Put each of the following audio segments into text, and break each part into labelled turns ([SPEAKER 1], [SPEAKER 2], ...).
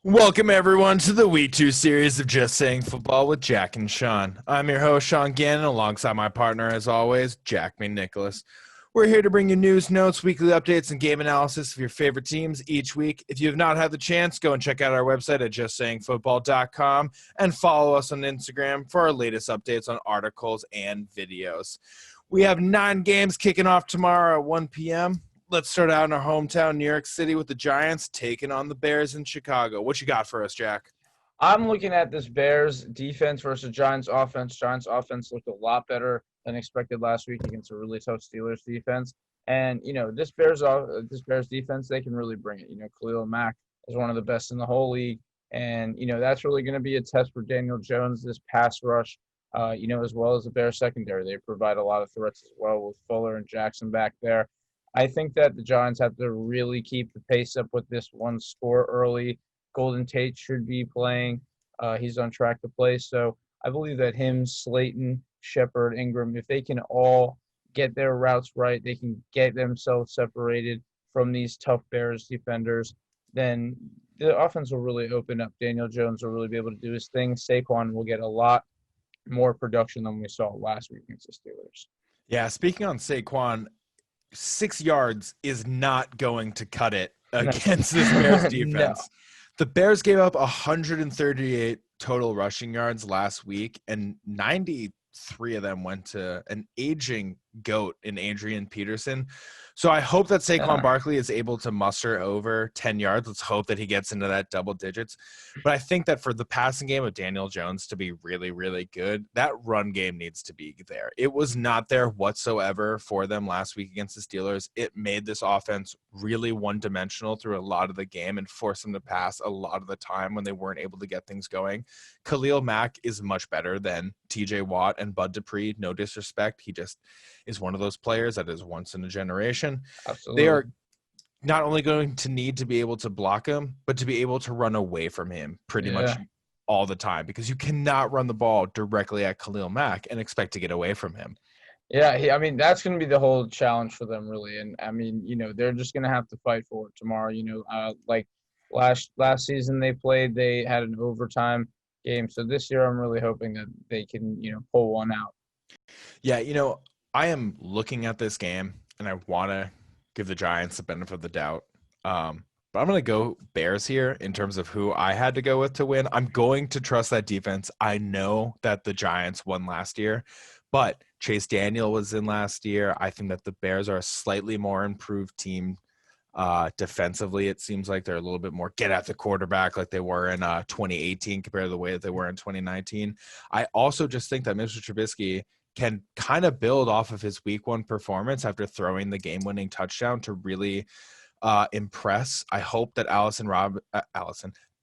[SPEAKER 1] Welcome, everyone, to the Week 2 series of Just Saying Football with Jack and Sean. I'm your host, Sean Gannon, alongside my partner, as always, Jack McNicholas. We're here to bring you news, notes, weekly updates, and game analysis of your favorite teams each week. If you have not had the chance, go and check out our website at justsayingfootball.com and follow us on Instagram for our latest updates on articles and videos. We have 9 games kicking off tomorrow at 1 p.m. Let's start out in our hometown, New York City, with the Giants taking on the Bears in Chicago. What you got for us, Jack?
[SPEAKER 2] I'm looking at this Bears defense versus Giants offense. Giants offense looked a lot better than expected last week against a really tough Steelers defense. And this Bears defense, they can really bring it. Khalil Mack is one of the best in the whole league, and that's really going to be a test for Daniel Jones, this pass rush. As well as the Bears secondary, they provide a lot of threats as well with Fuller and Jackson back there. I think that the Giants have to really keep the pace up with this one score early. Golden Tate should be playing. He's on track to play. So I believe that him, Slayton, Shepard, Ingram, if they can all get their routes right, they can get themselves separated from these tough Bears defenders, then the offense will really open up. Daniel Jones will really be able to do his thing. Saquon will get a lot more production than we saw last week against the Steelers.
[SPEAKER 1] Yeah, speaking on Saquon, 6 yards is not going to cut it against this Bears defense.
[SPEAKER 2] No.
[SPEAKER 1] The Bears gave up 138 total rushing yards last week, and 93 of them went to an aging GOAT in Adrian Peterson. So I hope that Saquon Barkley is able to muster over 10 yards. Let's hope that he gets into that double digits. But I think that for the passing game of Daniel Jones to be really, really good, that run game needs to be there. It was not there whatsoever for them last week against the Steelers. It made this offense really one-dimensional through a lot of the game and forced them to pass a lot of the time when they weren't able to get things going. Khalil Mack is much better than TJ Watt and Bud Dupree. No disrespect. He just is one of those players that is once in a generation.
[SPEAKER 2] Absolutely.
[SPEAKER 1] They are not only going to need to be able to block him, but to be able to run away from him pretty much all the time, because you cannot run the ball directly at Khalil Mack and expect to get away from him.
[SPEAKER 2] Yeah, that's going to be the whole challenge for them, really. And they're just going to have to fight for it tomorrow. Like last season they had an overtime game. So this year I'm really hoping that they can, pull one out.
[SPEAKER 1] Yeah, I am looking at this game and I want to give the Giants the benefit of the doubt. But I'm going to go Bears here in terms of who I had to go with to win. I'm going to trust that defense. I know that the Giants won last year, but Chase Daniel was in last year. I think that the Bears are a slightly more improved team defensively. It seems like they're a little bit more get at the quarterback like they were in 2018 compared to the way that they were in 2019. I also just think that Mr. Trubisky can kind of build off of his week 1 performance after throwing the game-winning touchdown to really impress. I hope that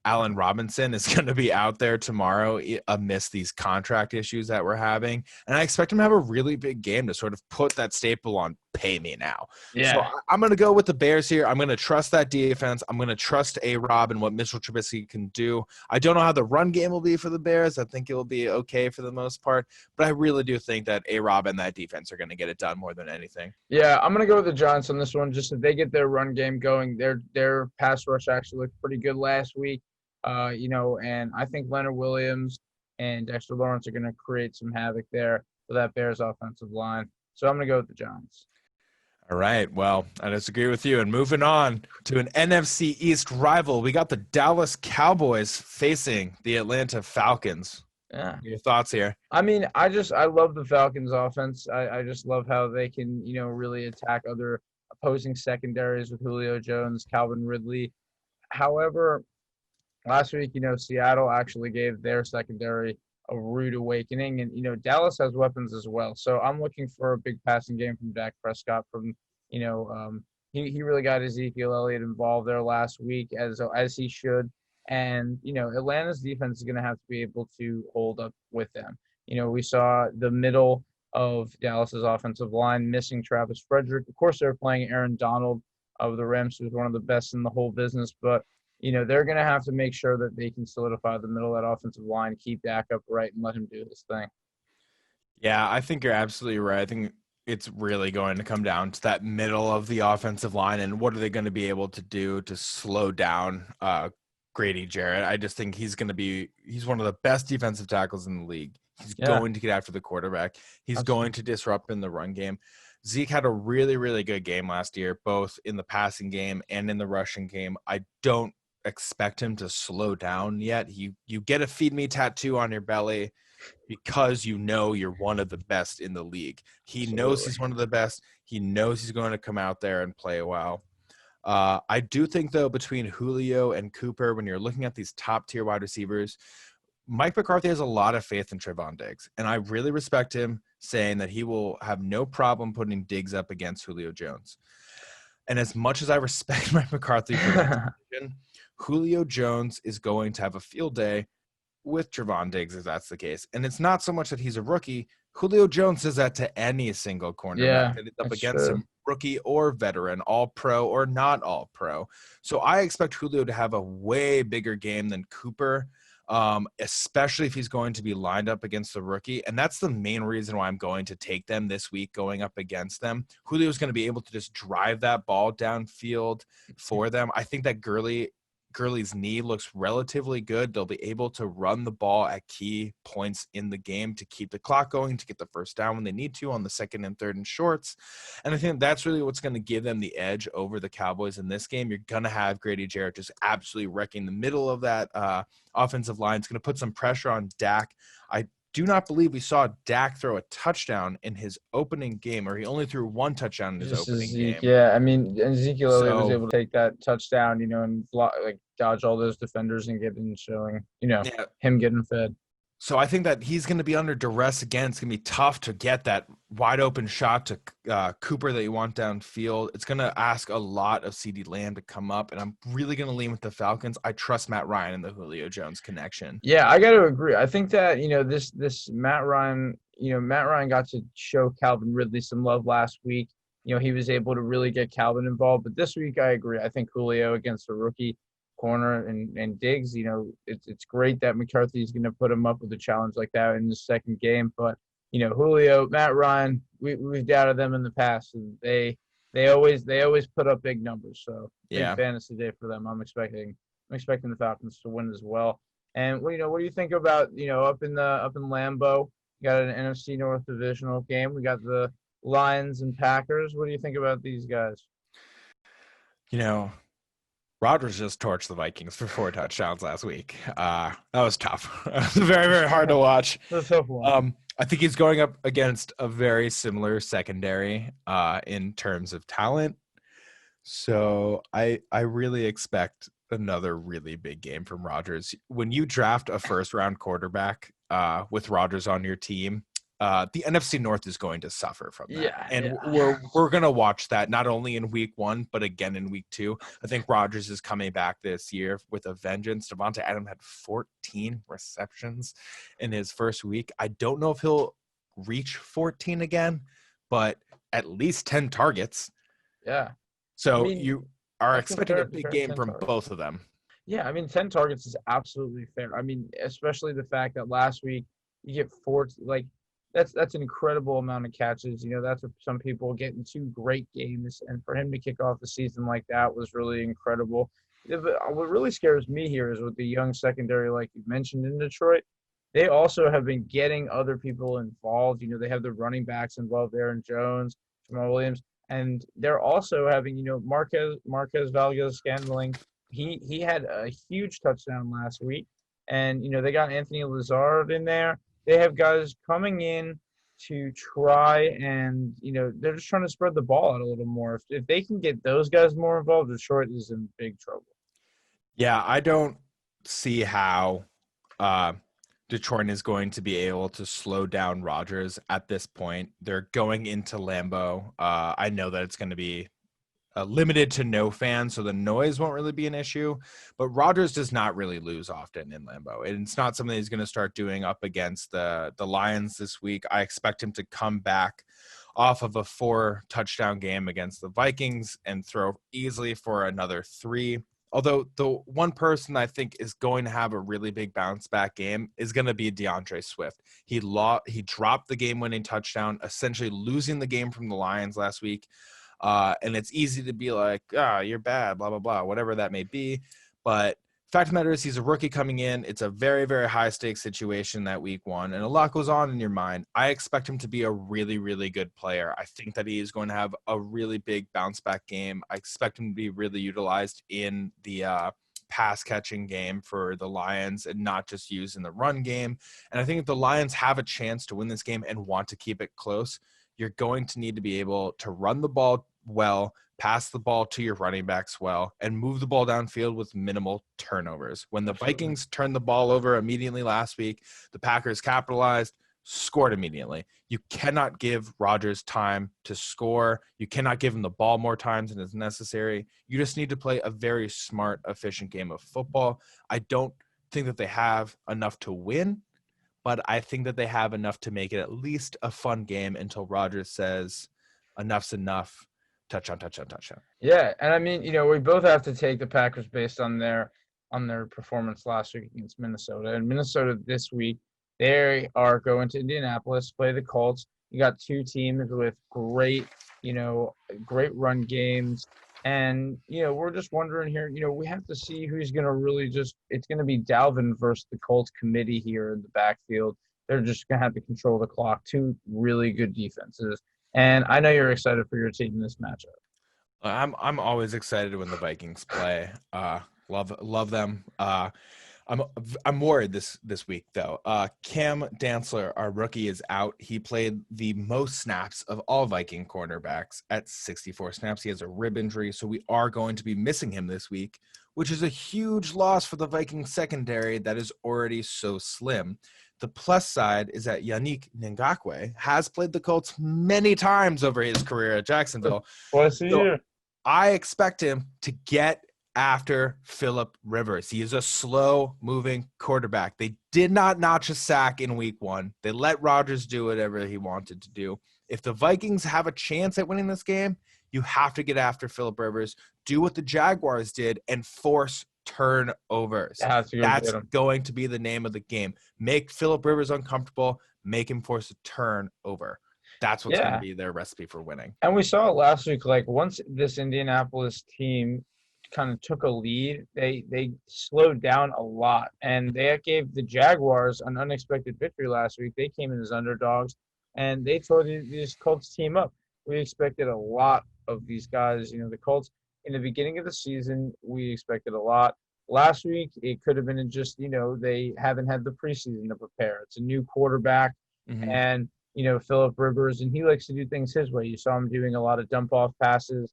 [SPEAKER 1] Allen Robinson is going to be out there tomorrow amidst these contract issues that we're having. And I expect him to have a really big game to sort of put that staple on pay me now.
[SPEAKER 2] Yeah.
[SPEAKER 1] So I'm going to go with the Bears here. I'm going to trust that defense. I'm going to trust A-Rob and what Mitchell Trubisky can do. I don't know how the run game will be for the Bears. I think it will be okay for the most part. But I really do think that A-Rob and that defense are going to get it done more than anything.
[SPEAKER 2] Yeah, I'm going to go with the Giants on this one. Just if they get their run game going, their pass rush actually looked pretty good last week. And I think Leonard Williams and Dexter Lawrence are going to create some havoc there for that Bears offensive line. So I'm going to go with the Giants.
[SPEAKER 1] All right. Well, I disagree with you. And moving on to an NFC East rival, we got the Dallas Cowboys facing the Atlanta Falcons.
[SPEAKER 2] Yeah.
[SPEAKER 1] Your thoughts here?
[SPEAKER 2] I mean, I love the Falcons offense. I just love how they can, really attack other opposing secondaries with Julio Jones, Calvin Ridley. However, last week, Seattle actually gave their secondary a rude awakening. And, Dallas has weapons as well. So I'm looking for a big passing game from Dak Prescott. He really got Ezekiel Elliott involved there last week, as he should. And, Atlanta's defense is going to have to be able to hold up with them. We saw the middle of Dallas's offensive line missing Travis Frederick. Of course, they're playing Aaron Donald of the Rams, who's one of the best in the whole business. But they're going to have to make sure that they can solidify the middle of that offensive line, keep Dak upright, and let him do his thing.
[SPEAKER 1] Yeah, I think you're absolutely right. I think it's really going to come down to that middle of the offensive line and what are they going to be able to do to slow down Grady Jarrett. I just think he's one of the best defensive tackles in the league. He's
[SPEAKER 2] Yeah,
[SPEAKER 1] going to get after the quarterback. He's going
[SPEAKER 2] absolutely.
[SPEAKER 1] to disrupt in the run game. Zeke had a really, really good game last year, both in the passing game and in the rushing game. I don't expect him to slow down yet. You get a feed me tattoo on your belly because you know you're one of the best in the league. He knows
[SPEAKER 2] Absolutely.
[SPEAKER 1] he's one of the best. He knows he's going to come out there and play well. I do think, though, between Julio and Cooper, when you're looking at these top tier wide receivers, Mike McCarthy has a lot of faith in Trevon Diggs, and I really respect him saying that he will have no problem putting Diggs up against Julio Jones. And as much as I respect Mike McCarthy for that decision, Julio Jones is going to have a field day with Trevon Diggs if that's the case. And it's not so much that he's a rookie. Julio Jones does that to any single cornerback
[SPEAKER 2] Yeah,
[SPEAKER 1] that is up
[SPEAKER 2] that's
[SPEAKER 1] against
[SPEAKER 2] true.
[SPEAKER 1] him, rookie or veteran, all pro or not all pro. So I expect Julio to have a way bigger game than Cooper, especially if he's going to be lined up against the rookie. And that's the main reason why I'm going to take them this week going up against them. Julio's going to be able to just drive that ball downfield for them. I think that Gurley's knee looks relatively good. They'll be able to run the ball at key points in the game to keep the clock going, to get the first down when they need to on the second and third and shorts. And I think that's really what's going to give them the edge over the Cowboys in this game. You're going to have Grady Jarrett just absolutely wrecking the middle of that offensive line. It's going to put some pressure on Dak. I do not believe we saw Dak throw a touchdown in his opening game, or he only threw one touchdown in his
[SPEAKER 2] This is
[SPEAKER 1] opening
[SPEAKER 2] Zeke.
[SPEAKER 1] game.
[SPEAKER 2] Yeah, I mean, Ezekiel Elliott was
[SPEAKER 1] So
[SPEAKER 2] able to take that touchdown, and like dodge all those defenders and get in showing,
[SPEAKER 1] yeah,
[SPEAKER 2] him getting fed.
[SPEAKER 1] So I think that he's going to be under duress again. It's going to be tough to get that wide open shot to Cooper that you want downfield. It's going to ask a lot of CD Lamb to come up, and I'm really going to lean with the Falcons. I trust Matt Ryan and the Julio Jones connection.
[SPEAKER 2] Yeah, I got to agree. I think that this Matt Ryan got to show Calvin Ridley some love last week. He was able to really get Calvin involved. But this week, I agree. I think Julio against a rookie corner and Diggs. It's great that McCarthy's going to put him up with a challenge like that in the second game. But Julio, Matt Ryan, we've doubted them in the past, and they always put up big numbers. So big
[SPEAKER 1] Yeah.
[SPEAKER 2] fantasy day for them. I'm expecting the Falcons to win as well. And what do you think about up in Lambeau? You got an NFC North divisional game. We got the Lions and Packers. What do you think about these guys?
[SPEAKER 1] You know, Rodgers just torched the Vikings for 4 touchdowns last week. That was tough. It was very, very hard to watch.
[SPEAKER 2] That's a tough one.
[SPEAKER 1] I think he's going up against a very similar secondary in terms of talent. So I really expect another really big game from Rodgers. When you draft a first round quarterback with Rodgers on your team, the NFC North is going to suffer from that.
[SPEAKER 2] Yeah,
[SPEAKER 1] And
[SPEAKER 2] yeah.
[SPEAKER 1] we're going to watch that not only in week 1, but again in week 2. I think Rodgers is coming back this year with a vengeance. Devonta Adams had 14 receptions in his first week. I don't know if he'll reach 14 again, but at least 10 targets.
[SPEAKER 2] Yeah. I
[SPEAKER 1] So
[SPEAKER 2] mean,
[SPEAKER 1] you are
[SPEAKER 2] that's
[SPEAKER 1] expecting a
[SPEAKER 2] fair,
[SPEAKER 1] big
[SPEAKER 2] fair
[SPEAKER 1] game
[SPEAKER 2] 10
[SPEAKER 1] from
[SPEAKER 2] targets.
[SPEAKER 1] both of them.
[SPEAKER 2] Yeah, I mean, 10 targets is absolutely fair. I mean, especially the fact that last week you get four, like that's an incredible amount of catches. That's what some people get in 2 great games, and for him to kick off the season like that was really incredible. Yeah, but what really scares me here is with the young secondary, like you mentioned in Detroit, they also have been getting other people involved. They have the running backs involved, Aaron Jones, Jamal Williams, and they're also having, Marquez Valdes-Scantling. He had a huge touchdown last week, and they got Anthony Lazard in there. They have guys coming in to try and they're just trying to spread the ball out a little more. If they can get those guys more involved, Detroit is in big trouble.
[SPEAKER 1] Yeah, I don't see how uh, Detroit is going to be able to slow down Rodgers at this point. They're going into Lambeau. I know that it's going to be limited to no fans, so the noise won't really be an issue. But Rodgers does not really lose often in Lambeau, and it's not something he's going to start doing up against the Lions this week. I expect him to come back off of a 4-touchdown game against the Vikings and throw easily for another 3. Although the one person I think is going to have a really big bounce back game is going to be DeAndre Swift. He dropped the game-winning touchdown, essentially losing the game from the Lions last week. And it's easy to be like, you're bad, blah, blah, blah, whatever that may be. But fact of the matter is he's a rookie coming in. It's a very, very high stakes situation that week one, and a lot goes on in your mind. I expect him to be a really, really good player. I think that he is going to have a really big bounce back game. I expect him to be really utilized in the pass catching game for the Lions and not just used in the run game. And I think if the Lions have a chance to win this game and want to keep it close, you're going to need to be able to run the ball well, pass the ball to your running backs well, and move the ball downfield with minimal turnovers. When the
[SPEAKER 2] Absolutely.
[SPEAKER 1] Vikings turned the ball over immediately last week, the Packers capitalized, scored immediately. You cannot give Rodgers time to score. You cannot give him the ball more times than is necessary. You just need to play a very smart, efficient game of football. I don't think that they have enough to win, but I think that they have enough to make it at least a fun game until Rodgers says enough's enough. Touchdown, touchdown, touchdown.
[SPEAKER 2] Yeah, and I mean, we both have to take the Packers based on their performance last week against Minnesota. And Minnesota this week, they are going to Indianapolis, play the Colts. You got two teams with great run games. And, we're just wondering here, we have to see who's going to really it's going to be Dalvin versus the Colts committee here in the backfield. They're just going to have to control the clock. Two really good defenses. And I know you're excited for your team in this matchup.
[SPEAKER 1] I'm always excited when the Vikings play. Love them. I'm worried this week though. Cam Dantzler, our rookie, is out. He played the most snaps of all Viking cornerbacks at 64 snaps. He has a rib injury, so we are going to be missing him this week, which is a huge loss for the Viking secondary that is already so slim. The plus side is that Yannick Ngakoue has played the Colts many times over his career at Jacksonville.
[SPEAKER 2] Twice a
[SPEAKER 1] So
[SPEAKER 2] year.
[SPEAKER 1] I expect him to get after Phillip Rivers. He is a slow-moving quarterback. They did not notch a sack in week one. They let Rodgers do whatever he wanted to do. If the Vikings have a chance at winning this game, you have to get after Phillip Rivers, do what the Jaguars did, and force turnovers. That's going to be the name of the game. Make Phillip Rivers uncomfortable, make him force a turnover. That's what's going to be their recipe for winning.
[SPEAKER 2] And we saw it last week. Like once this Indianapolis team kind of took a lead, they slowed down a lot, and they gave the Jaguars an unexpected victory last week. They came in as underdogs, and they tore this Colts team up. We expected a lot of these guys. The Colts in the beginning of the season, we expected a lot. Last week, it could have been just they haven't had the preseason to prepare. It's a new quarterback, and Phillip Rivers, and he likes to do things his way. You saw him doing a lot of dump off passes.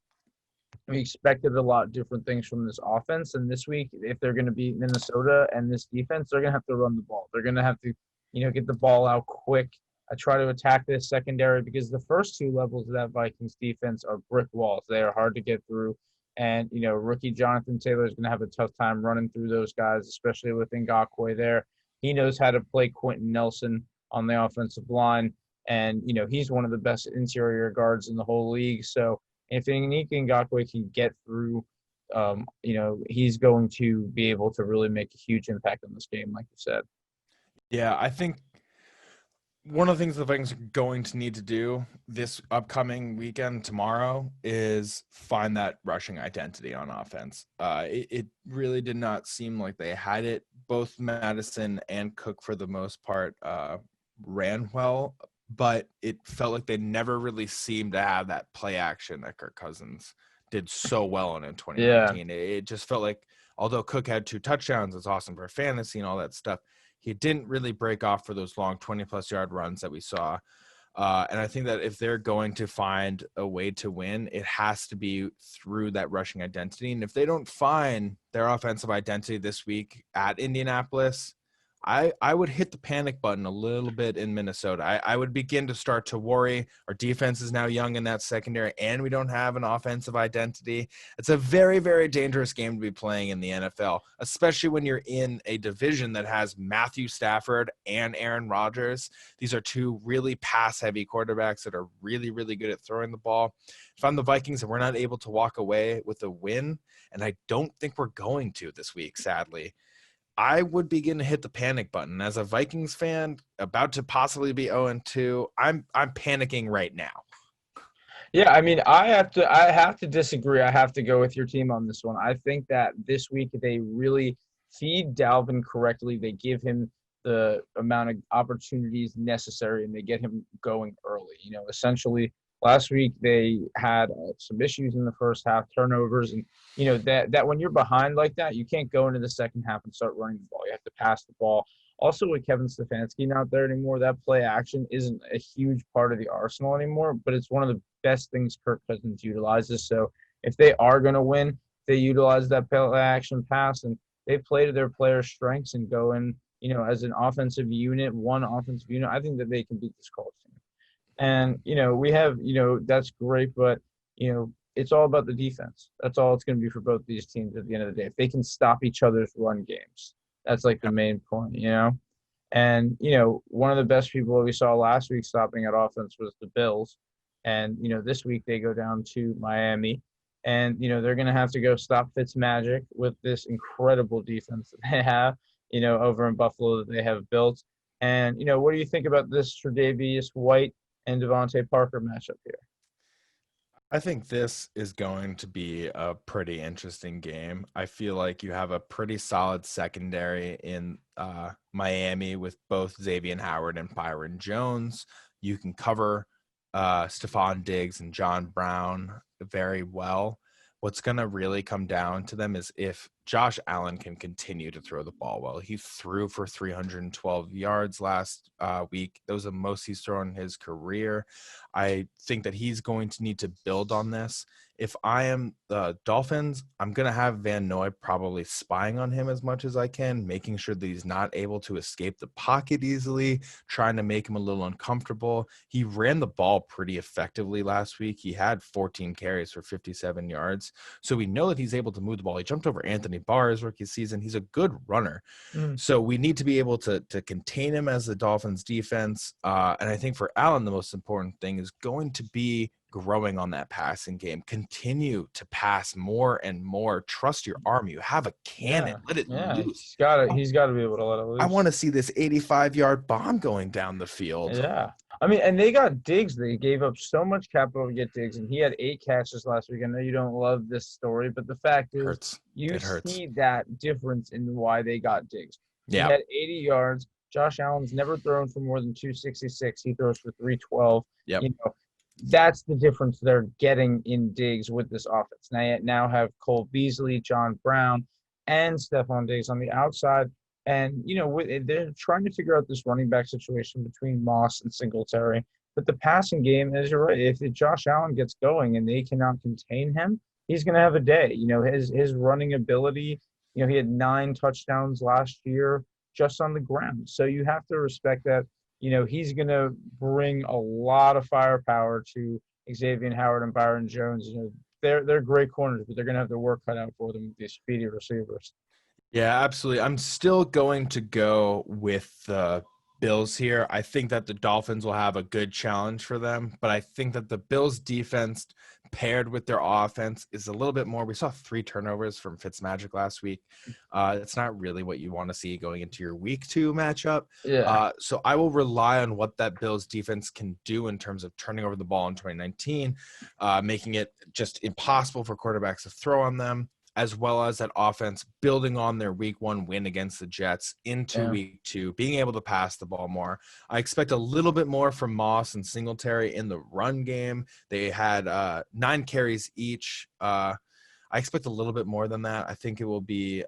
[SPEAKER 2] We expected a lot of different things from this offense. And this week, if they're going to beat Minnesota and this defense, they're going to have to run the ball. They're going to have to, get the ball out quick. I try to attack this secondary because the first two levels of that Vikings defense are brick walls. They are hard to get through. And, rookie Jonathan Taylor is going to have a tough time running through those guys, especially with Ngakoue there. He knows how to play Quentin Nelson on the offensive line. And, he's one of the best interior guards in the whole league. So if Yannick Ngakoue can get through, he's going to be able to really make a huge impact on this game, like you said.
[SPEAKER 1] Yeah, I think one of the things the Vikings are going to need to do this upcoming weekend tomorrow is find that rushing identity on offense. It really did not seem like they had it. Both Madison and Cook, for the most part, ran well, but it felt like they never really seemed to have that play action that Kirk Cousins did so well in 2019. Yeah. It just felt like, although Cook had 2 touchdowns, it's awesome for fantasy and all that stuff, he didn't really break off for those long 20-plus yard runs that we saw. And I think that if they're going to find a way to win, it has to be through that rushing identity. And if they don't find their offensive identity this week at Indianapolis, I would hit the panic button a little bit in Minnesota. I would begin to start to worry. Our defense is now young in that secondary, and we don't have an offensive identity. It's a very, very dangerous game to be playing in the NFL, especially when you're in a division that has Matthew Stafford and Aaron Rodgers. These are 2 really pass-heavy quarterbacks that are really, really good at throwing the ball. If I'm the Vikings and we're not able to walk away with a win, and I don't think we're going to this week, sadly, I would begin to hit the panic button. As a Vikings fan about to possibly be 0-2, I'm panicking right now.
[SPEAKER 2] Yeah, I mean, I have to disagree. I have to go with your team on this one. I think that this week they really feed Dalvin correctly, they give him the amount of opportunities necessary, and they get him going early. Essentially, last week they had some issues in the first half, turnovers, and that when you're behind like that, you can't go into the second half and start running the ball. You have to pass the ball. Also, with Kevin Stefanski not there anymore, that play action isn't a huge part of the arsenal anymore, but it's one of the best things Kirk Cousins utilizes. So if they are going to win, they utilize that play action pass, and they play to their players' strengths and go in, as an offensive unit, one offensive unit. I think that they can beat this Colts team. And, we have, that's great, but, it's all about the defense. That's all it's going to be for both these teams at the end of the day. If they can stop each other's run games, that's like the main point. And, one of the best people that we saw last week stopping at offense was the Bills. And, this week they go down to Miami. And, they're going to have to go stop Fitzmagic with this incredible defense that they have, over in Buffalo that they have built. And, what do you think about this Tre'Davious White and Devontae Parker matchup here?
[SPEAKER 1] I think this is going to be a pretty interesting game. I feel like you have a pretty solid secondary in Miami with both Xavier Howard and Byron Jones. You can cover Stephon Diggs and John Brown very well. What's going to really come down to them is if Josh Allen can continue to throw the ball well. He threw for 312 yards last week. That was the most he's thrown in his career. I think that he's going to need to build on this. If I am the Dolphins, I'm going to have Van Noy probably spying on him as much as I can, making sure that he's not able to escape the pocket easily, trying to make him a little uncomfortable. He ran the ball pretty effectively last week. He had 14 carries for 57 yards. So we know that he's able to move the ball. He jumped over Anthony Barr his rookie season. He's a good runner. So we need to be able to contain him as the Dolphins defense. And I think for Allen, the most important thing is going to be growing on that passing game. Continue to pass more and more. Trust your arm. You have a cannon. Let it loose.
[SPEAKER 2] He's got to be able to let it loose.
[SPEAKER 1] I want to see this 85-yard bomb going down the field.
[SPEAKER 2] Yeah. I mean, and they got Diggs. They gave up so much capital to get Diggs, and he had 8 catches last week. I know you don't love this story, but the fact is you see that difference in why they got Diggs. He had 80 yards. Josh Allen's never thrown for more than 266. He throws for 312.
[SPEAKER 1] Yep.
[SPEAKER 2] That's the difference they're getting in Diggs with this offense. Now have Cole Beasley, John Brown, and Stephon Diggs on the outside. And, they're trying to figure out this running back situation between Moss and Singletary. But the passing game, as you're right, if Josh Allen gets going and they cannot contain him, he's going to have a day. His running ability, he had 9 touchdowns last year just on the ground. So you have to respect that. He's going to bring a lot of firepower to Xavier Howard and Byron Jones. They're great corners, but they're going to have their work cut out for them with these speedy receivers.
[SPEAKER 1] Yeah, absolutely. I'm still going to go with the Bills here. I think that the Dolphins will have a good challenge for them, but I think that the Bills defense paired with their offense is a little bit more. We saw 3 turnovers from Fitzmagic last week. It's not really what you want to see going into your week 2 matchup.
[SPEAKER 2] Yeah.
[SPEAKER 1] So I will rely on what that Bills defense can do in terms of turning over the ball in 2019, making it just impossible for quarterbacks to throw on them, as well as that offense building on their week 1 win against the Jets into week 2, being able to pass the ball more. I expect a little bit more from Moss and Singletary in the run game. They had 9 carries each. I expect a little bit more than that. I think it will be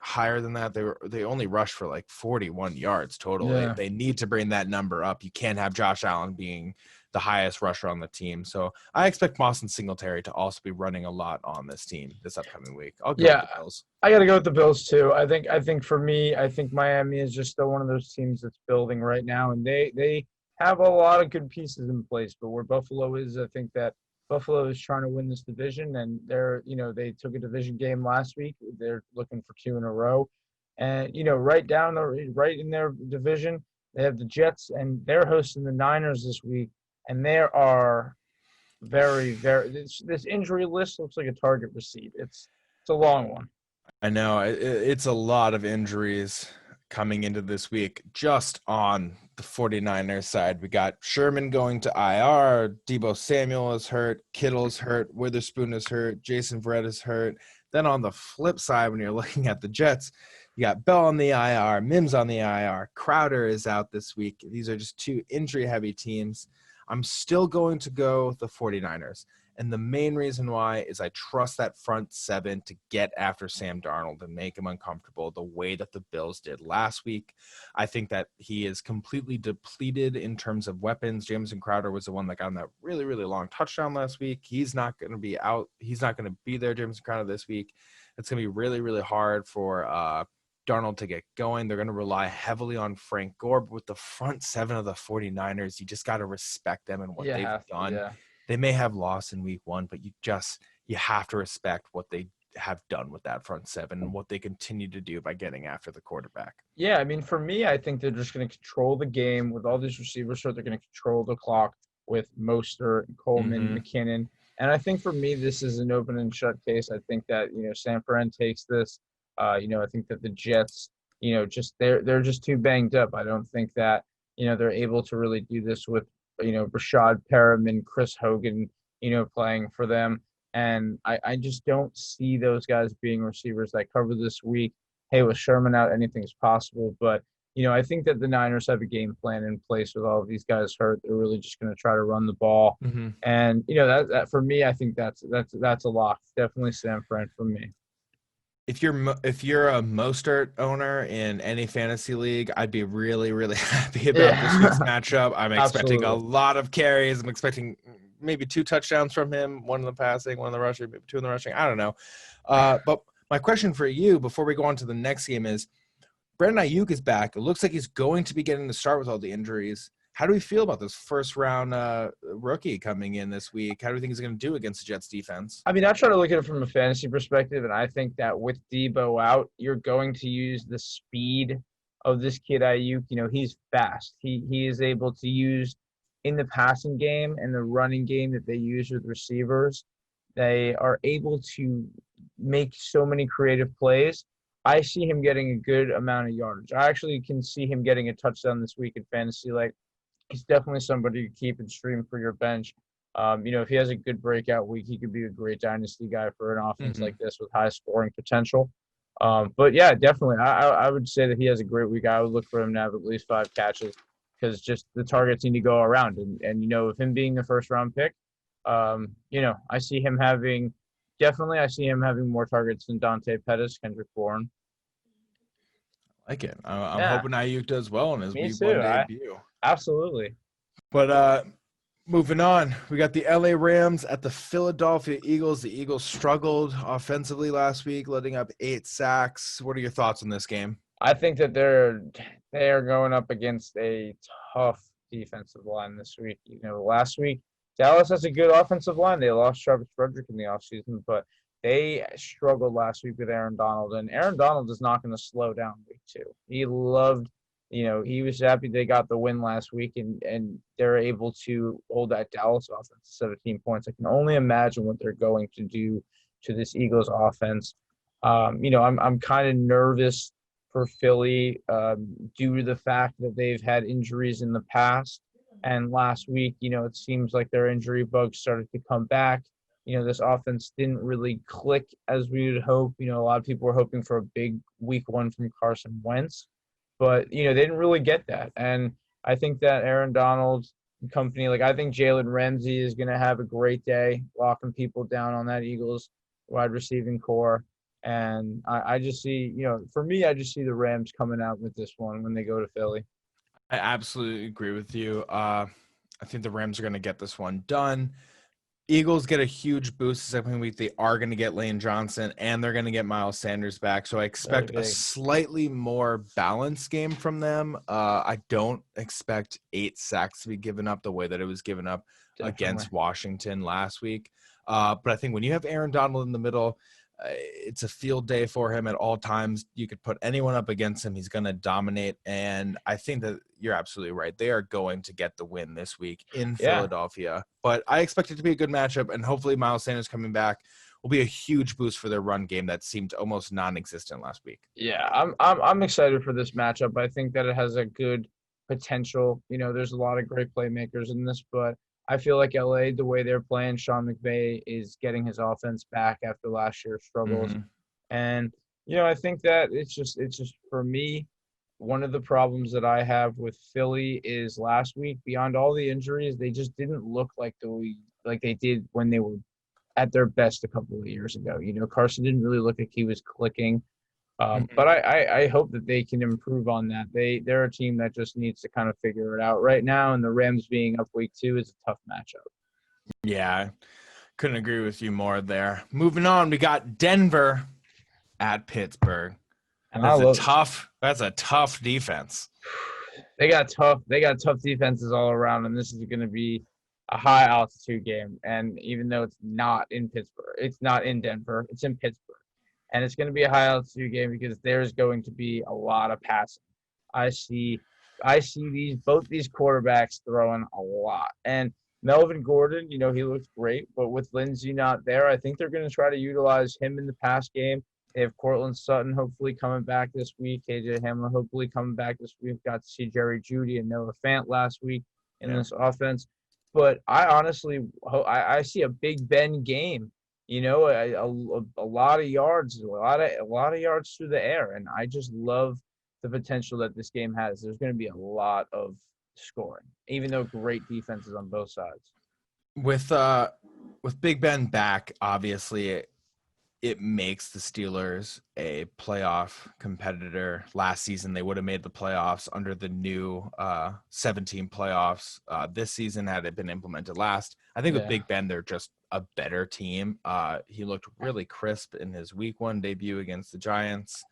[SPEAKER 1] higher than that. They only rushed for like 41 yards total.
[SPEAKER 2] Yeah.
[SPEAKER 1] They need to bring that number up. You can't have Josh Allen being the highest rusher on the team. So I expect Moss and Singletary to also be running a lot on this team this upcoming week. I'll go with the Bills.
[SPEAKER 2] I got to go with the Bills too. I think for me, I think Miami is just still one of those teams that's building right now, and they have a lot of good pieces in place. But where Buffalo is, I think that Buffalo is trying to win this division, and they took a division game last week. They're looking for 2 in a row, and right in their division, they have the Jets, and they're hosting the Niners this week. And there are very, very this injury list looks like a target receipt. It's a long one.
[SPEAKER 1] I know it's a lot of injuries coming into this week. Just on the 49ers side, we got Sherman going to IR, Deebo Samuel is hurt, Kittle's hurt, Witherspoon is hurt, Jason Verrett is hurt. Then on the flip side, when you're looking at the Jets, you got Bell on the IR, Mims on the IR, Crowder is out this week. These are just two injury-heavy teams. I'm still going to go the 49ers. And the main reason why is I trust that front seven to get after Sam Darnold and make him uncomfortable the way that the Bills did last week. I think that he is completely depleted in terms of weapons. Jamison Crowder was the one that got him that really, really long touchdown last week. He's not going to be out. He's not going to be there, Jamison Crowder, this week. It's going to be really, really hard for Darnold to get going. They're going to rely heavily on Frank Gore. But with the front seven of the 49ers, you just got to respect them and what they've done.
[SPEAKER 2] Yeah.
[SPEAKER 1] They may have lost in week one, but you have to respect what they have done with that front seven and what they continue to do by getting after the quarterback.
[SPEAKER 2] Yeah, I mean, for me, I think they're just going to control the game with all these receivers. So they're going to control the clock with Mostert, Coleman, McKinnon. And I think for me, this is an open and shut case. I think that, San Fran takes this. I think that the Jets, they're just too banged up. I don't think that, they're able to really do this with, Rashad Perriman, Chris Hogan, playing for them. And I just don't see those guys being receivers that cover this week. Hey, with Sherman out, anything's possible. But, I think that the Niners have a game plan in place with all of these guys hurt. They're really just going to try to run the ball. And, that for me, I think that's a lock. Definitely San Fran for me.
[SPEAKER 1] If you're a Mostert owner in any fantasy league, I'd be really, really happy about this week's matchup. I'm expecting a lot of carries. I'm expecting maybe 2 touchdowns from him, 1 in the passing, 1 in the rushing, maybe 2 in the rushing. I don't know. But my question for you before we go on to the next game is, Brandon Ayuk is back. It looks like he's going to be getting the start with all the injuries. How do we feel about this first-round rookie coming in this week? How do you think he's going to do against the Jets defense?
[SPEAKER 2] I mean, I try to look at it from a fantasy perspective, and I think that with Debo out, you're going to use the speed of this kid Ayuk. He's fast. He is able to use in the passing game and the running game that they use with receivers. They are able to make so many creative plays. I see him getting a good amount of yardage. I actually can see him getting a touchdown this week in fantasy. He's definitely somebody to keep and stream for your bench. If he has a good breakout week, he could be a great dynasty guy for an offense like this with high scoring potential. But yeah, definitely. I would say that he has a great week. I would look for him to have at least 5 catches because just the targets need to go around. And with him being the first round pick, I see him having more targets than Dante Pettis, Kendrick Bourne.
[SPEAKER 1] I like it. I'm hoping Ayuk does well in his week 1 debut.
[SPEAKER 2] Absolutely.
[SPEAKER 1] But moving on, we got the LA Rams at the Philadelphia Eagles. The Eagles struggled offensively last week, letting up 8 sacks. What are your thoughts on this game?
[SPEAKER 2] I think that they are going up against a tough defensive line this week. Last week, Dallas has a good offensive line. They lost Travis Frederick in the offseason, but they struggled last week with Aaron Donald. And Aaron Donald is not going to slow down week 2. He was happy they got the win last week, and they're able to hold that Dallas offense to 17 points. I can only imagine what they're going to do to this Eagles offense. I'm kind of nervous for Philly due to the fact that they've had injuries in the past. And last week, it seems like their injury bug started to come back. This offense didn't really click as we would hope. A lot of people were hoping for a big week 1 from Carson Wentz. But, they didn't really get that. And I think that Aaron Donald and company, I think Jalen Ramsey is going to have a great day locking people down on that Eagles wide receiving core. And I just see, for me, I just see the Rams coming out with this one when they go to Philly.
[SPEAKER 1] I absolutely agree with you. I think the Rams are going to get this one done. Eagles get a huge boost the second week. They are going to get Lane Johnson, and they're going to get Miles Sanders back. So I expect a slightly more balanced game from them. I don't expect 8 sacks to be given up the way that it was given up against Washington last week. But I think when you have Aaron Donald in the middle, it's a field day for him at all times. You could put anyone up against him. He's going to dominate. And I think that you're absolutely right. They are going to get the win this week in Philadelphia. But I expect it to be a good matchup. And hopefully Miles Sanders coming back will be a huge boost for their run game that seemed almost non-existent last week.
[SPEAKER 2] Yeah, I'm excited for this matchup. I think that it has a good potential. There's a lot of great playmakers in this, but I feel like LA, the way they're playing, Sean McVay is getting his offense back after last year's struggles.
[SPEAKER 1] Hmm.
[SPEAKER 2] And I think that it's just for me, one of the problems that I have with Philly is last week, beyond all the injuries, they just didn't look like they did when they were at their best a couple of years ago. Carson didn't really look like he was clicking.
[SPEAKER 1] Hmm.
[SPEAKER 2] But I hope that they can improve on that. They're a team that just needs to kind of figure it out right now, and the Rams being up week 2 is a tough matchup.
[SPEAKER 1] Yeah, couldn't agree with you more there. Moving on, we got Denver at Pittsburgh.
[SPEAKER 2] And I
[SPEAKER 1] That's a
[SPEAKER 2] love
[SPEAKER 1] tough. That's a tough defense.
[SPEAKER 2] they got tough defenses all around, and this is going to be a high altitude game. And even though it's not in Pittsburgh, it's not in Denver, it's in Pittsburgh, and it's going to be a high altitude game because there's going to be a lot of passing. I see, I see both these quarterbacks throwing a lot, and Melvin Gordon, he looks great, but with Lindsey not there, I think they're going to try to utilize him in the pass game. They have Cortland Sutton hopefully coming back this week. KJ Hamler hopefully coming back this week. Got to see Jerry Jeudy and Noah Fant last week in
[SPEAKER 1] Yeah.
[SPEAKER 2] this offense. But I honestly, I see a Big Ben game. A lot of yards, a lot of yards through the air, and I just love the potential that this game has. There's going to be a lot of scoring, even though great defenses on both sides.
[SPEAKER 1] With Big Ben back, obviously it makes the Steelers a playoff competitor. Last season, they would have made the playoffs under the new 17 playoffs. This season, had it been implemented last, I think with
[SPEAKER 2] Yeah.
[SPEAKER 1] Big Ben, they're just a better team. He looked really crisp in his week 1 debut against the Giants.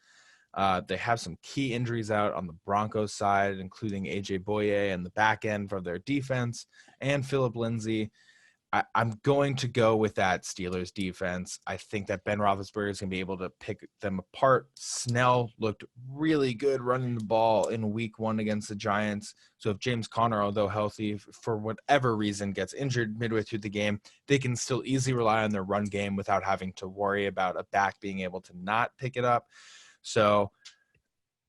[SPEAKER 1] They have some key injuries out on the Broncos side, including AJ Boye and the back end for their defense and Philip Lindsay. I'm going to go with that Steelers defense. I think that Ben Roethlisberger is going to be able to pick them apart. Snell looked really good running the ball in week 1 against the Giants. So if James Conner, although healthy, for whatever reason gets injured midway through the game, they can still easily rely on their run game without having to worry about a back being able to not pick it up. So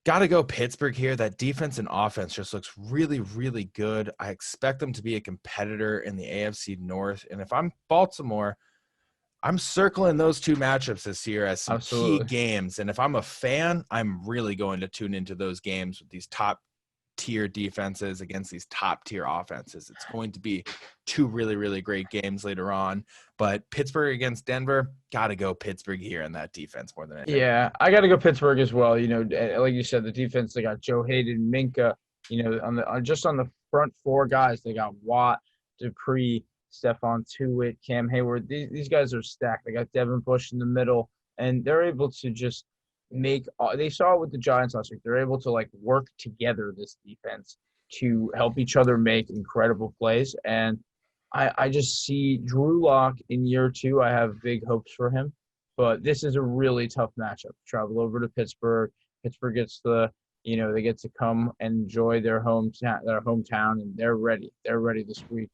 [SPEAKER 1] got to go Pittsburgh here. That defense and offense just looks really, really good. I expect them to be a competitor in the AFC North. And if I'm Baltimore, I'm circling those 2 matchups this year as some key
[SPEAKER 2] Absolutely.
[SPEAKER 1] games. And if I'm a fan, I'm really going to tune into those games with these top tier defenses against these top tier offenses. It's going to be 2 really, really great games later on. But Pittsburgh against Denver, got to go Pittsburgh here in that defense more than anything.
[SPEAKER 2] Yeah, I got to go Pittsburgh as well. Like you said, the defense, they got Joe Hayden, Minka. Just on the front 4 guys, they got Watt, Dupree, Stephon Tuitt, Cam Hayward. These guys are stacked. They got Devin Bush in the middle, and they're able to just they saw it with the Giants last week. They're able to like work together this defense to help each other make incredible plays. And I just see Drew Lock in year 2. I have big hopes for him. But this is a really tough matchup. Travel over to Pittsburgh. Pittsburgh gets they get to come and enjoy their hometown, and they're ready. They're ready this week.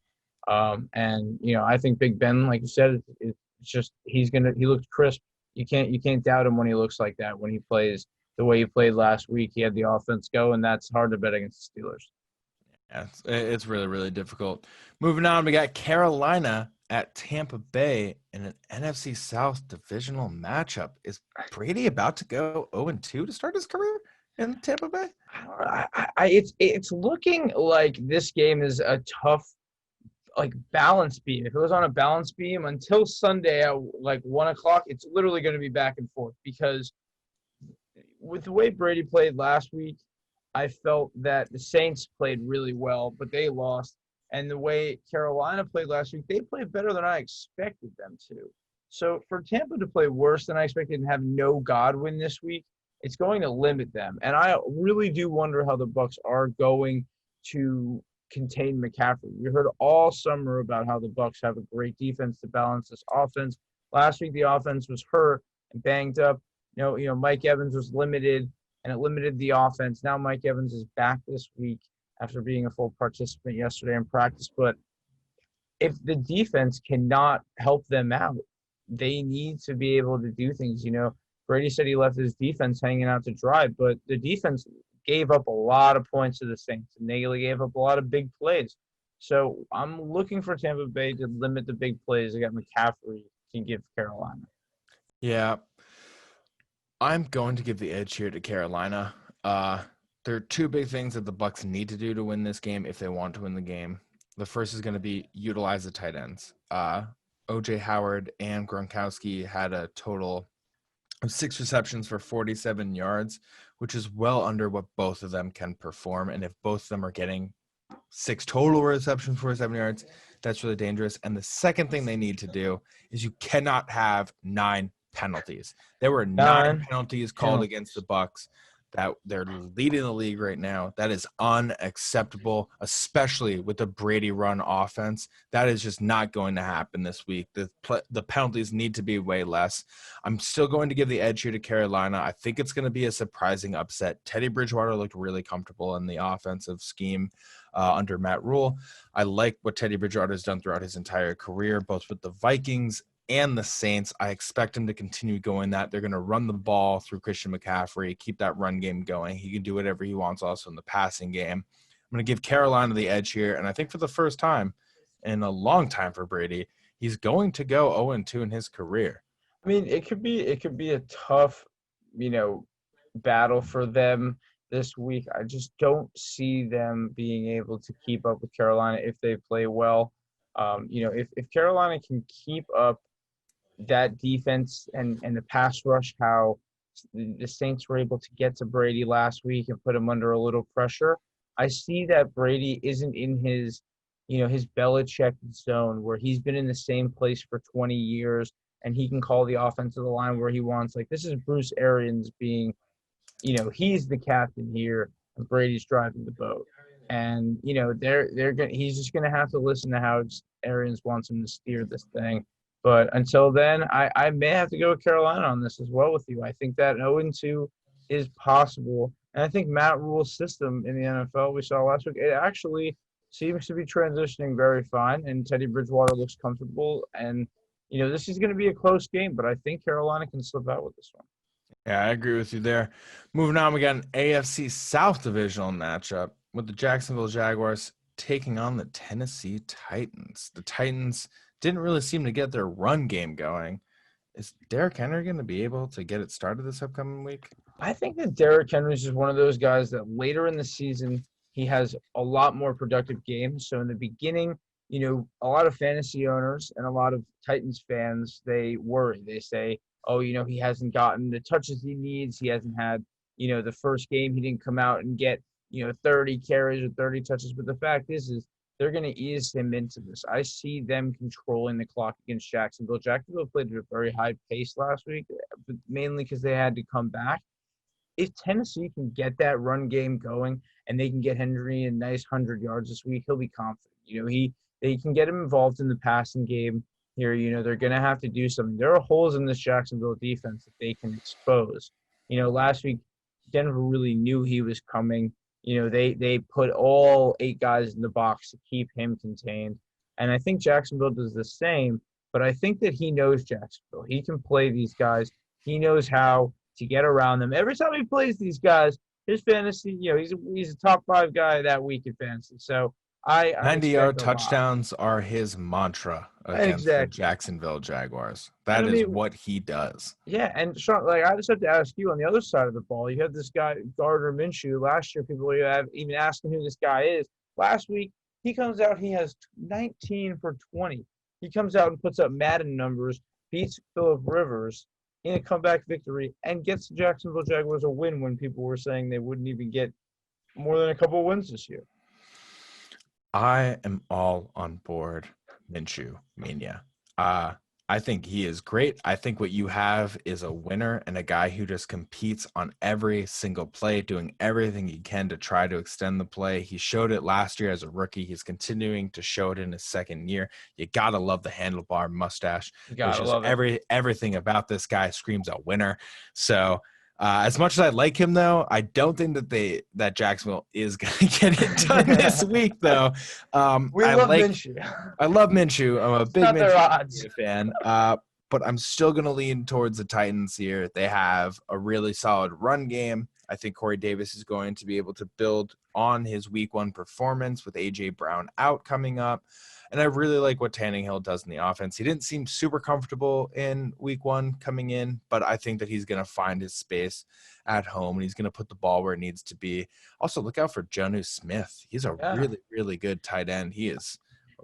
[SPEAKER 2] And I think Big Ben, like you said, it's just he looks crisp. You can't doubt him when he looks like that. When he plays the way he played last week, he had the offense go, and that's hard to bet against the Steelers.
[SPEAKER 1] Yeah, it's really, really difficult. Moving on, we got Carolina at Tampa Bay in an NFC South divisional matchup. Is Brady about to go 0-2 to start his career in Tampa Bay?
[SPEAKER 2] It's looking like this game is a tough like balance beam. If it was on a balance beam until Sunday at like 1 o'clock, it's literally going to be back and forth because with the way Brady played last week, I felt that the Saints played really well, but they lost. And the way Carolina played last week, they played better than I expected them to. So for Tampa to play worse than I expected and have no Godwin this week, it's going to limit them. And I really do wonder how the Bucs are going to contain McCaffrey. We heard all summer about how the Bucs have a great defense to balance this offense. Last week the offense was hurt and banged up. Mike Evans was limited, and it limited the offense. Now Mike Evans is back this week after being a full participant yesterday in practice. But if the defense cannot help them out, they need to be able to do things. Brady said he left his defense hanging out to dry, but the defense gave up a lot of points to the Saints, and they gave up a lot of big plays. So I'm looking for Tampa Bay to limit the big plays. I got McCaffrey can give Carolina.
[SPEAKER 1] Yeah, I'm going to give the edge here to Carolina. Uh, there are two big things that the Bucks need to do to win this game if they want to win the game. The first is going to be utilize the tight ends. OJ Howard and Gronkowski had a total of 6 receptions for 47 yards, which is well under what both of them can perform. And if both of them are getting 6 total receptions, 47 yards, that's really dangerous. And the second thing they need to do is you cannot have 9 penalties. There were 9 penalties called against the Bucks that they're leading the league right now. That is unacceptable, especially with the Brady run offense. That is just not going to happen this week. The penalties need to be way less. I'm still going to give the edge here to Carolina. I think it's going to be a surprising upset. Teddy Bridgewater looked really comfortable in the offensive scheme under Matt Rule. I like what Teddy Bridgewater has done throughout his entire career, both with the Vikings and the Saints. I expect him to continue going that. They're going to run the ball through Christian McCaffrey, keep that run game going. He can do whatever he wants also in the passing game. I'm going to give Carolina the edge here, and I think for the first time in a long time for Brady, he's going to go 0-2 in his career.
[SPEAKER 2] I mean, it could be a tough, you know, battle for them this week. I just don't see them being able to keep up with Carolina if they play well. If Carolina can keep up that defense and the pass rush, how the Saints were able to get to Brady last week and put him under a little pressure. I see that Brady isn't in his Belichick zone where he's been in the same place for 20 years and he can call the offensive line where he wants. Like this is Bruce Arians being, he's the captain here and Brady's driving the boat. And he's just gonna have to listen to how Arians wants him to steer this thing. But until then, I may have to go with Carolina on this as well with you. I think that 0-2 is possible. And I think Matt Rule's system in the NFL we saw last week, it actually seems to be transitioning very fine. And Teddy Bridgewater looks comfortable. And, this is going to be a close game, but I think Carolina can slip out with this one.
[SPEAKER 1] Yeah, I agree with you there. Moving on, we got an AFC South divisional matchup with the Jacksonville Jaguars taking on the Tennessee Titans. The Titans didn't really seem to get their run game going. Is Derrick Henry going to be able to get it started this upcoming week?
[SPEAKER 2] I think that Derrick Henry is just one of those guys that later in the season, he has a lot more productive games. So in the beginning, a lot of fantasy owners and a lot of Titans fans, they worry. They say, oh, he hasn't gotten the touches he needs. He hasn't had, the first game, he didn't come out and get, 30 carries or 30 touches. But the fact is they're going to ease him into this. I see them controlling the clock against Jacksonville. Jacksonville played at a very high pace last week, but mainly because they had to come back. If Tennessee can get that run game going and they can get Henry a nice 100 yards this week, he'll be confident. They can get him involved in the passing game here. They're going to have to do something. There are holes in this Jacksonville defense that they can expose. Last week, Denver really knew he was coming. They put all 8 guys in the box to keep him contained. And I think Jacksonville does the same, but I think that he knows Jacksonville. He can play these guys. He knows how to get around them. Every time he plays these guys, his fantasy, he's a top 5 guy that week in fantasy. So I
[SPEAKER 1] 90-yard touchdowns are his mantra against the Jacksonville Jaguars. That is what he does.
[SPEAKER 2] Yeah, and Sean, I just have to ask you on the other side of the ball. You have this guy Gardner Minshew. Last year, people were even asking who this guy is. Last week, he comes out. He has 19 for 20. He comes out and puts up Madden numbers, beats Phillip Rivers in a comeback victory, and gets the Jacksonville Jaguars a win when people were saying they wouldn't even get more than a couple of wins this year.
[SPEAKER 1] I am all on board Minshew mania. I think he is great. I think what you have is a winner and a guy who just competes on every single play, doing everything he can to try to extend the play. He showed it last year as a rookie. He's continuing to show it in his second year. You got to love the handlebar mustache.
[SPEAKER 2] You got to love
[SPEAKER 1] everything about this guy screams a winner. So as much as I like him, though, I don't think that Jacksonville is going to get it done this week, though.
[SPEAKER 2] I love Minshew.
[SPEAKER 1] I love Minshew. I'm a big Minshew fan, but I'm still going to lean towards the Titans here. They have a really solid run game. I think Corey Davis is going to be able to build on his week 1 performance with A.J. Brown out coming up. And I really like what Tannehill does in the offense. He didn't seem super comfortable in week 1 coming in, but I think that he's going to find his space at home and he's going to put the ball where it needs to be. Also, look out for Jonnu Smith. He's a
[SPEAKER 2] Yeah.
[SPEAKER 1] really, really good tight end. He is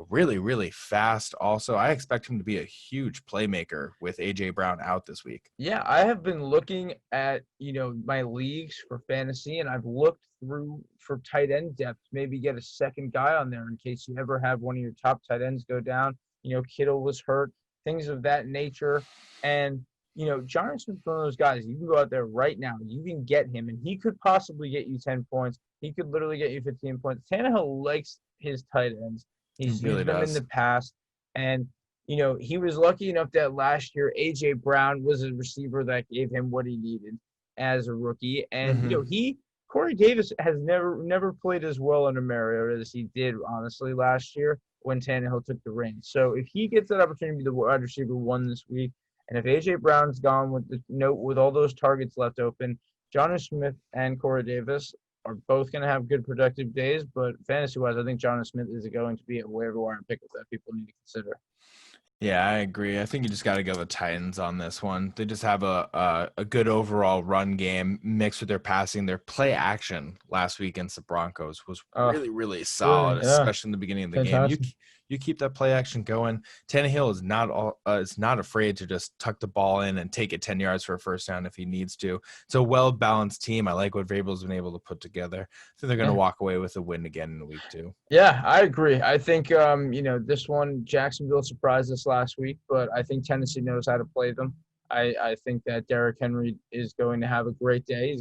[SPEAKER 1] really, really fast. Also, I expect him to be a huge playmaker with A.J. Brown out this week.
[SPEAKER 2] Yeah, I have been looking at, my leagues for fantasy, and I've looked through for tight end depth, maybe get a second guy on there in case you ever have one of your top tight ends go down. Kittle was hurt, things of that nature. And, Jonnu Smith's one of those guys. You can go out there right now. You can get him, and he could possibly get you 10 points. He could literally get you 15 points. Tannehill likes his tight ends. He's
[SPEAKER 1] He really
[SPEAKER 2] used them in
[SPEAKER 1] does.
[SPEAKER 2] the past. And he was lucky enough that last year A.J. Brown was a receiver that gave him what he needed as a rookie. And, Corey Davis has never played as well under Mariota as he did, honestly, last year when Tannehill took the reins. So if he gets that opportunity to be the wide receiver 1 this week, and if A.J. Brown's gone with all those targets left open, Jonnu Smith and Corey Davis are both going to have good productive days. But fantasy-wise, I think Jonnu Smith is going to be a waiver wire pickup that people need to consider.
[SPEAKER 1] Yeah, I agree. I think you just got to go the Titans on this one. They just have a good overall run game mixed with their passing. Their play action last week against the Broncos was really, really solid, especially in the beginning of the game. You keep that play action going. Tannehill is not afraid to just tuck the ball in and take it 10 yards for a first down if he needs to. It's a well-balanced team. I like what Vrabel's been able to put together. I think they're going to walk away with a win again in week 2.
[SPEAKER 2] Yeah, I agree. I think, this one, Jacksonville surprised us last week, but I think Tennessee knows how to play them. I think that Derrick Henry is going to have a great day.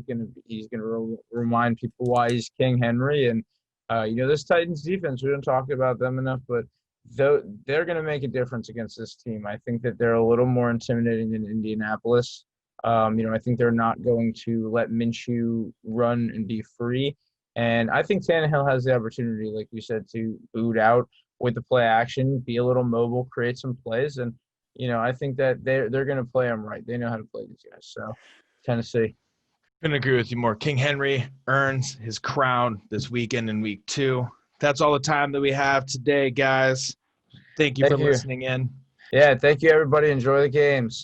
[SPEAKER 2] He's gonna remind people why he's King Henry. And, this Titans defense, we don't talk about them enough, but they're going to make a difference against this team. I think that they're a little more intimidating than Indianapolis. I think they're not going to let Minshew run and be free. And I think Tannehill has the opportunity, like we said, to boot out with the play action, be a little mobile, create some plays. And, I think that they're going to play them right. They know how to play these guys. So, Tennessee.
[SPEAKER 1] Couldn't agree with you more. King Henry earns his crown this weekend in week 2. That's all the time that we have today, guys. Thank you for listening in.
[SPEAKER 2] Yeah, thank you, everybody. Enjoy the games.